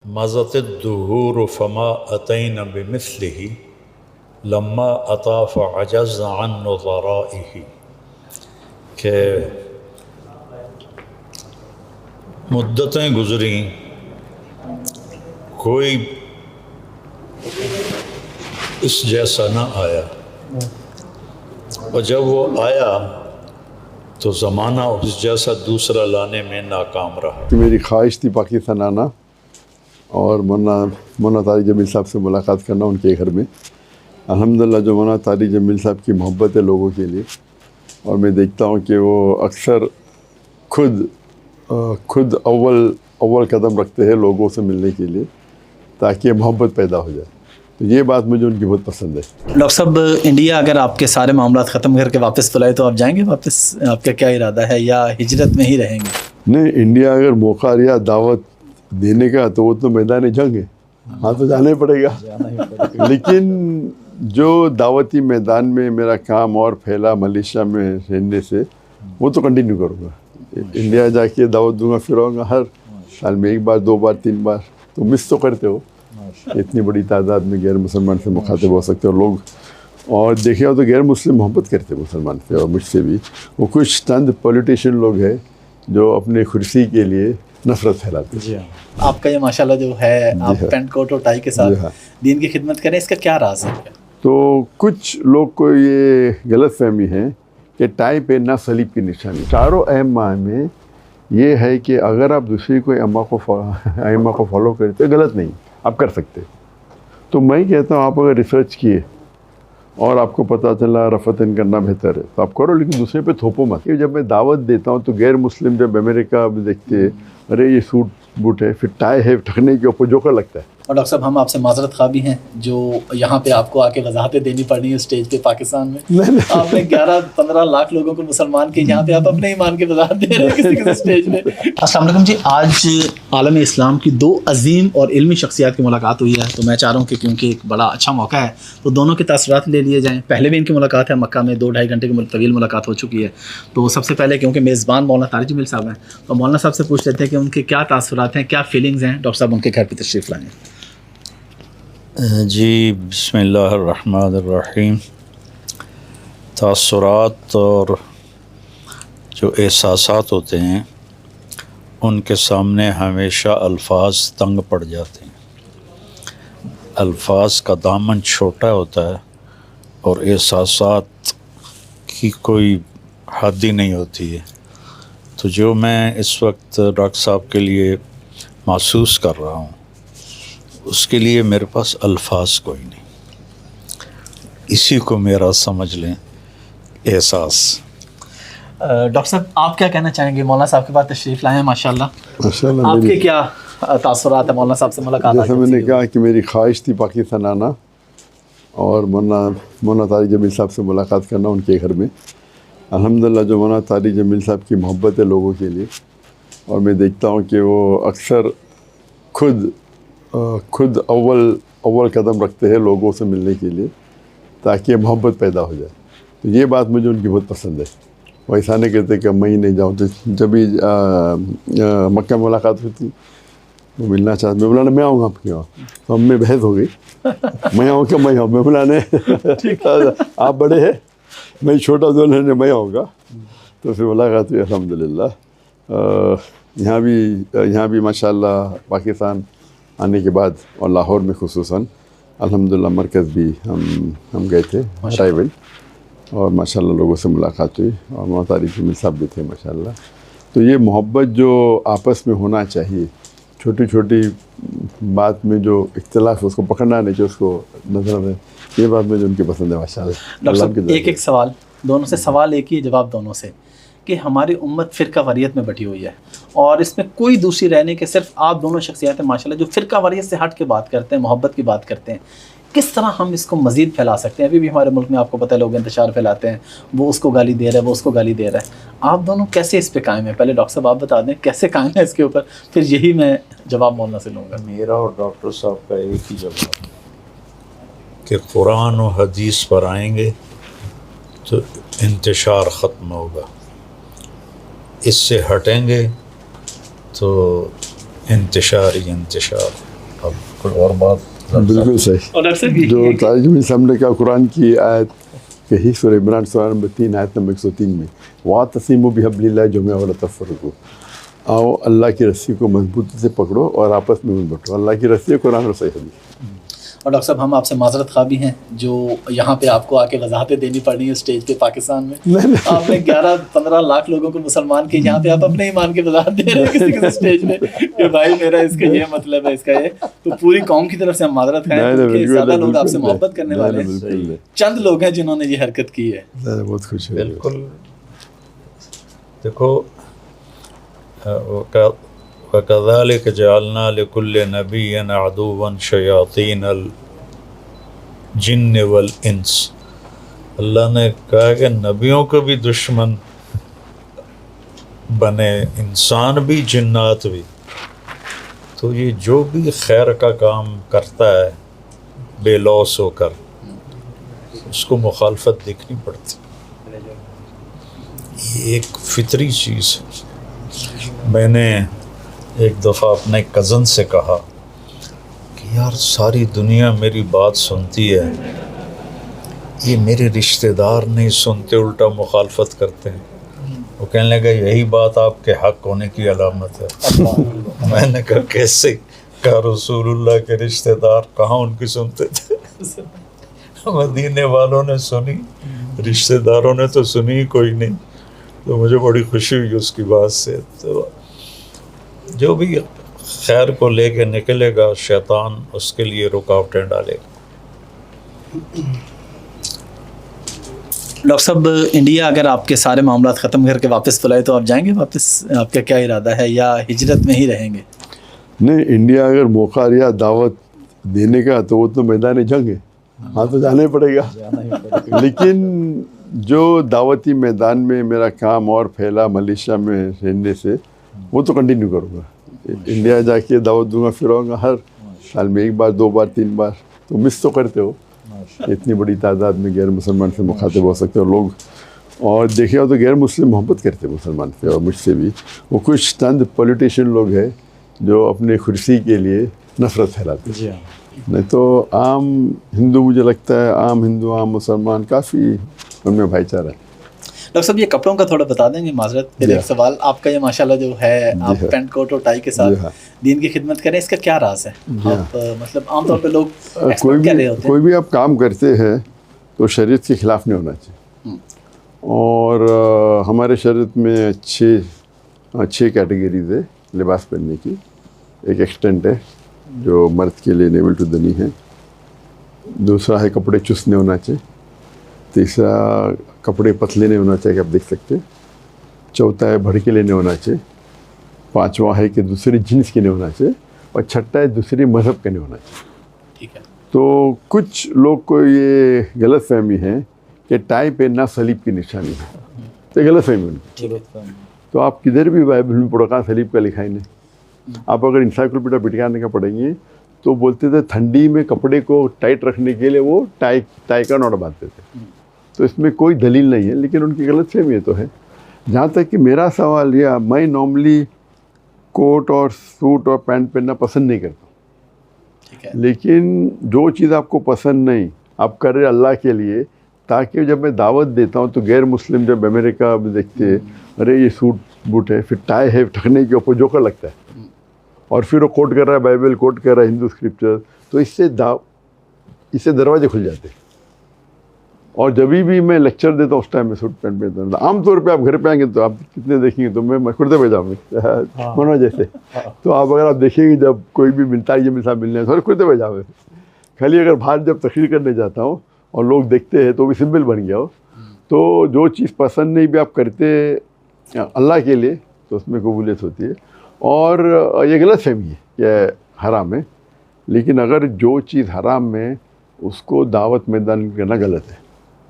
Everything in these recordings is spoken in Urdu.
مضت الدہور فما اتین بمثلہ لما اتا فعجز عن نظرائہ، کہ مدتیں گزریں کوئی اس جیسا نہ آیا، اور جب وہ آیا تو زمانہ اس جیسا دوسرا لانے میں ناکام رہا۔ میری خواہش تھی پاکستان آنا اور مولانا طارق جمیل صاحب سے ملاقات کرنا ان کے گھر میں۔ الحمدللہ جو مولانا طارق جمیل صاحب کی محبت ہے لوگوں کے لیے، اور میں دیکھتا ہوں کہ وہ اکثر خود اول قدم رکھتے ہیں لوگوں سے ملنے کے لیے تاکہ محبت پیدا ہو جائے، تو یہ بات مجھے ان کی بہت پسند ہے۔ ڈاکٹر صاحب، انڈیا اگر آپ کے سارے معاملات ختم کر کے واپس بلائے تو آپ جائیں گے واپس؟ آپ کا کیا ارادہ ہے، یا ہجرت میں ہی رہیں گے؟ نہیں، انڈیا اگر موقع لیا دعوت دینے کا تو وہ تو میدان جنگ ہے، ہاں تو جانا ہی پڑے گا، لیکن جو دعوتی میدان میں میرا کام اور پھیلا ملیشیا میں رہنے سے وہ تو کنٹینیو کروں گا۔ انڈیا جا کے دعوت دوں گا، پھر آؤں گا ہر سال میں 1 بار 2 بار 3 بار، تو مس تو کرتے ہو اتنی بڑی تعداد میں غیر مسلمان سے مخاطب ہو سکتے ہو لوگ، اور دیکھے ہو تو غیر مسلم محبت کرتے مسلمان سے اور مجھ سے بھی۔ وہ کچھ چند پولیٹیشین لوگ ہیں جو اپنے کرسی کے لیے نفرت پھیلاتے ہیں۔ جی ہاں، آپ کا یہ ماشاءاللہ جو ہے، آپ پینٹ کوٹ اور ٹائی کے ساتھ دین کی خدمت کریں، اس کا کیا راز ہے؟ تو کچھ لوگ کو یہ غلط فہمی ہے کہ ٹائی پہننا صلیب کی نشانی۔ چاروں اہم ماہ میں یہ ہے کہ اگر آپ دوسری کوئی ائمہ کو فالو کرتے غلط نہیں، آپ کر سکتے، تو میں کہتا ہوں آپ اگر ریسرچ کیے اور آپ کو پتہ چلا رفتن کرنا بہتر ہے تو آپ کرو، لیکن دوسرے پہ تھوپو مت۔ جب میں دعوت دیتا ہوں تو غیر مسلم جب امریکہ دیکھتے ہیں، ارے یہ سوٹ بوٹ ہے، پھر ٹائی ہے، ٹھکنے کے اوپر جوکر لگتا ہے۔ اور ڈاکٹر صاحب، ہم آپ سے معذرت خواہ بھی ہیں جو یہاں پہ آپ کو آ کے وضاحتیں دینی پڑنی ہے اسٹیج پہ پاکستان میں۔ آپ نے 11-15 لاکھ لوگوں کو مسلمان کے، یہاں پہ آپ اپنے ایمان کی وضاحت دے رہے ہیں کسی اسٹیج میں۔ السلام علیکم جی، آج عالم اسلام کی 2 عظیم اور علمی شخصیات کی ملاقات ہوئی ہے، تو میں چاہ رہا ہوں کہ کیونکہ ایک بڑا اچھا موقع ہے تو دونوں کے تاثرات لے لیے جائیں۔ پہلے بھی ان کی ملاقات ہے مکہ میں، 2-2.5 گھنٹے کی طویل ملاقات ہو چکی ہے، تو سب سے پہلے کیونکہ میزبان مولانا طارق جمیل صاحب ہیں تو مولانا صاحب سے پوچھ لیتے ہیں کہ ان کے کیا تاثرات ہیں، کیا فیلنگز ہیں۔ ڈاکٹر صاحب ان کے گھر پہ تشریف لائیں۔ جی، بسم اللہ الرحمن الرحیم۔ تاثرات اور جو احساسات ہوتے ہیں ان کے سامنے ہمیشہ الفاظ تنگ پڑ جاتے ہیں، الفاظ کا دامن چھوٹا ہوتا ہے اور احساسات کی کوئی حد ہی نہیں ہوتی ہے۔ تو جو میں اس وقت ڈاکٹر صاحب کے لیے محسوس کر رہا ہوں اس کے لیے میرے پاس الفاظ کوئی نہیں، اسی کو میرا سمجھ لیں احساس۔ ڈاکٹر صاحب، آپ کیا کہنا چاہیں گے؟ مولانا صاحب کے پاس تشریف لائے ہیں، ماشاءاللہ آپ کے کیا تاثرات ہیں مولانا صاحب سے ملاقات؟ جیسے میں نے کہا کہ میری خواہش تھی پاکستان آنا اور مولانا طارق جمیل صاحب سے ملاقات کرنا ان کے گھر میں۔ الحمدللہ جو مولانا طارق جمیل صاحب کی محبت ہے لوگوں کے لیے، اور میں دیکھتا ہوں کہ وہ اکثر خود اول قدم رکھتے ہیں لوگوں سے ملنے کے لیے تاکہ محبت پیدا ہو جائے، تو یہ بات مجھے ان کی بہت پسند ہے۔ وہ ایسا نہیں کہتے کہ میں ہی نہیں جاؤں، تو جب بھی مکہ میں ملاقات ہوتی وہ ملنا چاہتے، میں بلانا میں آؤں گا آپ کے وہاں، تو ہم میں بحث ہو گئی، میں آؤں کہ میں آؤں، میں بلانے آپ بڑے ہیں، میں چھوٹا دونوں میں آؤں گا، تو پھر ملاقات ہوئی الحمدللہ۔ یہاں بھی ماشاءاللہ پاکستان آنے کے بعد اور لاہور میں خصوصاً الحمدللہ مرکز بھی ہم گئے تھے ٹرائبل، اور ماشاءاللہ لوگوں سے ملاقات ہوئی، اور مولانا طارق جمیل صاحب بھی تھے ماشاءاللہ۔ تو یہ محبت جو آپس میں ہونا چاہیے، چھوٹی چھوٹی بات میں جو اختلاف ہے اس کو پکڑنا نہیں چاہیے، اس کو نظر میں، یہ بات مجھے ان کی پسند ہے ماشاءاللہ۔ ڈاکٹر صاحب، ایک سوال دونوں سے، سوال ایک ہی، جواب دونوں سے، کہ ہماری امت فرقہ واریت میں بٹی ہوئی ہے اور اس میں کوئی دوسری رہنے کے، صرف آپ دونوں شخصیات ہیں ماشاءاللہ جو فرقہ واریت سے ہٹ کے بات کرتے ہیں، محبت کی بات کرتے ہیں، کس طرح ہم اس کو مزید پھیلا سکتے ہیں؟ ابھی بھی ہمارے ملک میں آپ کو پتہ ہے لوگ انتشار پھیلاتے ہیں، وہ اس کو گالی دے رہا ہے، وہ اس کو گالی دے رہا ہے، آپ دونوں کیسے اس پہ قائم ہیں؟ پہلے ڈاکٹر صاحب آپ بتا دیں کیسے قائم ہے اس کے اوپر، پھر یہی میں جواب مولانا سے لوں گا۔ میرا اور ڈاکٹر صاحب کا ایک ہی جواب کہ قرآن و حدیث پر آئیں گے تو انتشار ختم ہوگا، اس سے ہٹیں گے تو انتشار ہی انتشار۔ اب کوئی اور بات بالکل صحیح. اور ڈاکٹر صاحب جو طارق جمیل صاحب نے کہا قرآن کی آیت کہی سورہ عمران سورہ نمبر 3 آیت نمبر 103 میں وَاعْتَصِمُوا بِحَبْلِ اللَّهِ جَمِيعًا وَلَا تَفَرَّقُوا. آؤ اللہ کی رسی کو مضبوطی سے پکڑو اور آپس میں مت بٹو. اللہ کی رسی ہے قرآن اور صحیح حدیث. اور ڈاکٹر صاحب ہم آپ سے معذرت خواہ بھی ہیں جو یہاں پہ آپ کو آ کے وضاحتیں دینی پڑ رہی ہیں اسٹیج پہ پاکستان میں. آپ نے 11-15 لاکھ لوگوں کو مسلمان کے یہاں پہ آپ اپنے ایمان کی وضاحت دے رہے ہیں کسی کسی اسٹیج پہ کہ بھائی میرا اس کا یہ مطلب ہے اس کا یہ. تو پوری قوم کی طرف سے ہم معذرت خواہ ہیں کیونکہ زیادہ لوگ آپ سے محبت کرنے والے ہیں. چند لوگ ہیں جنہوں نے یہ حرکت کی ہے. بہت خوش ہے. بالکل. دیکھو وَكَذَلِكَ جَعَلْنَا لِكُلِّ نَبِيٍّ عَدُوًّا شَيَاطِينَ الْجِنِّ وَالْإِنسِ. اللہ نے کہا کہ نبیوں کو بھی دشمن بنے انسان بھی جنات بھی. تو یہ جو بھی خیر کا کام کرتا ہے بے لوث ہو کر اس کو مخالفت دیکھنی پڑتی. یہ ایک فطری چیز ہے. میں نے ایک دفعہ اپنے کزن سے کہا کہ یار ساری دنیا میری بات سنتی ہے, یہ میرے رشتہ دار نہیں سنتے, الٹا مخالفت کرتے ہیں. وہ کہنے لگا یہی بات آپ کے حق ہونے کی علامت ہے. میں نے کہا کیسے؟ کہا رسول اللہ کے رشتہ دار کہاں ان کی سنتے تھے. مدینے والوں نے سنی, رشتہ داروں نے تو سنی کوئی نہیں. تو مجھے بڑی خوشی ہوئی اس کی بات سے. تو جو بھی خیر کو لے کے نکلے گا شیطان اس کے لیے رکاوٹیں ڈالے گا. ڈاکٹر صاحب انڈیا اگر آپ کے سارے معاملات ختم کر کے واپس بلائے تو آپ جائیں گے واپس؟ آپ کا کیا ارادہ ہے یا ہجرت میں ہی رہیں گے؟ نہیں, انڈیا اگر موقع یا دعوت دینے کا تو وہ تو میدان جنگ ہے, ہاں تو جانا ہی پڑے گا. لیکن جو دعوتی میدان میں میرا کام اور پھیلا ملیشیا میں رہنے سے وہ تو کنٹینیو کروں گا. انڈیا جا کے دعوت دوں گا, پھر آؤں گا ہر سال میں 1 بار 2 بار 3 بار. تو مس تو کرتے ہو, اتنی بڑی تعداد میں غیر مسلمان سے مخاطب ہو سکتے ہو لوگ. اور دیکھے ہو تو غیر مسلم محبت کرتے مسلمان سے اور مجھ سے بھی. وہ کچھ چند پولیٹیشین لوگ ہیں جو اپنے کرسی کے لیے نفرت پھیلاتے ہیں. نہیں تو عام ہندو, مجھے لگتا ہے عام ہندو عام مسلمان کافی ان میں بھائی چارہ ہے. ڈاکٹر صاحب یہ کپڑوں کا تھوڑا بتا دیں گے معذرت. پھر ایک سوال, آپ کا یہ ماشاءاللہ جو ہے آپ پینٹ کوٹ اور ٹائی کے ساتھ دین کی خدمت کریں, اس کا کیا راز ہے؟ آپ مطلب عام طور پہ لوگ ایکسپیکٹ کر رہے ہوتے ہیں. کوئی بھی آپ کام کرتے ہیں تو شریعت کے خلاف نہیں ہونا چاہیے. اور ہمارے شریعت میں 6 کیٹیگریز ہے لباس پہننے کی. ایک ایکسٹینٹ ہے جو مرد کے لیے نیول ٹو دی نی ہے. دوسرا ہے کپڑے چست نہیں ہونا چاہیے. تیسرا کپڑے پتلے نہیں ہونا چاہیے کہ آپ دیکھ سکتے. چوتھا ہے بھڑکیلے نہیں ہونا چاہیے. پانچواں ہے کہ دوسری جنس کے نہیں ہونا چاہیے. اور چھٹا ہے دوسری مذہب کا نہیں ہونا چاہیے. ٹھیک ہے. تو کچھ لوگ کو یہ غلط فہمی ہے کہ ٹائی پہننا صلیب کی نشانی ہے. تو غلط فہمی ان کی. تو آپ کدھر بھی بائبل میں پڑھو کہاں صلیب کا لکھا ہی نہیں. آپ اگر انسائکلوپیڈیا برٹانیہ کا پڑھیں گے تو بولتے تھے ٹھنڈی میں کپڑے کو ٹائٹ رکھنے کے لیے وہ ٹائی کا نوٹ باندھتے تھے. تو اس میں کوئی دلیل نہیں ہے, لیکن ان کی غلط فہمی تو ہے. جہاں تک کہ میرا سوال یہ, میں نارملی کوٹ اور سوٹ اور پینٹ پہننا پسند نہیں کرتا ہوں. لیکن جو چیز آپ کو پسند نہیں آپ کر رہے اللہ کے لیے, تاکہ جب میں دعوت دیتا ہوں تو غیر مسلم جب امریکہ میں دیکھتے ہیں ارے یہ سوٹ بوٹ ہے, پھر ٹائی ہے ٹھکنے کے اوپر جوکر لگتا ہے, اور پھر وہ کوٹ کر رہا ہے بائبل, کوٹ کر رہا ہے ہندو اسکرپچر, تو اس سے دروازے کھل جاتے ہیں. اور جبھی بھی میں لیکچر دیتا ہوں اس ٹائم میں سوٹ پینٹ پہنتا ہوں. عام طور پہ آپ گھر پہ آئیں گے تو آپ کتنے دیکھیں گے تو میں کرتے پہ جاؤں گا منو جیسے. تو آپ اگر آپ دیکھیں گے جب کوئی بھی ملتا ہے یہ میرے ساتھ ملنے سر کرتے پہ جاؤں گے. خالی اگر باہر جب تقریر کرنے جاتا ہوں اور لوگ دیکھتے ہیں تو بھی سمبل بن گیا ہو. تو جو چیز پسند نہیں بھی آپ کرتے اللہ کے لیے تو اس میں قبولیت ہوتی ہے. اور یہ غلط فہمی ہے کہ حرام ہے, لیکن اگر جو چیز حرام ہے اس کو دعوت میدان کرنا غلط ہے.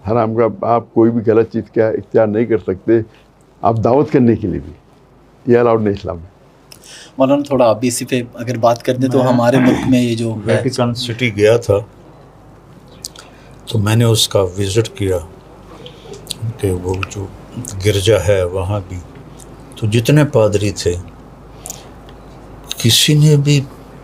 حرام کا آپ کوئی بھی غلط چیز کا اختیار نہیں کر سکتے, آپ دعوت کرنے کے لیے بھی, یہ الاؤڈ نہیں اسلام میں. مولانا تھوڑا آپ بھی اسی پہ اگر بات کر دیں تو ہمارے ملک میں یہ جو ویٹیکن سٹی گیا تھا تو میں نے اس کا وزٹ کیا کہ وہ جو گرجا ہے وہاں بھی, تو جتنے پادری تھے کسی نے بھی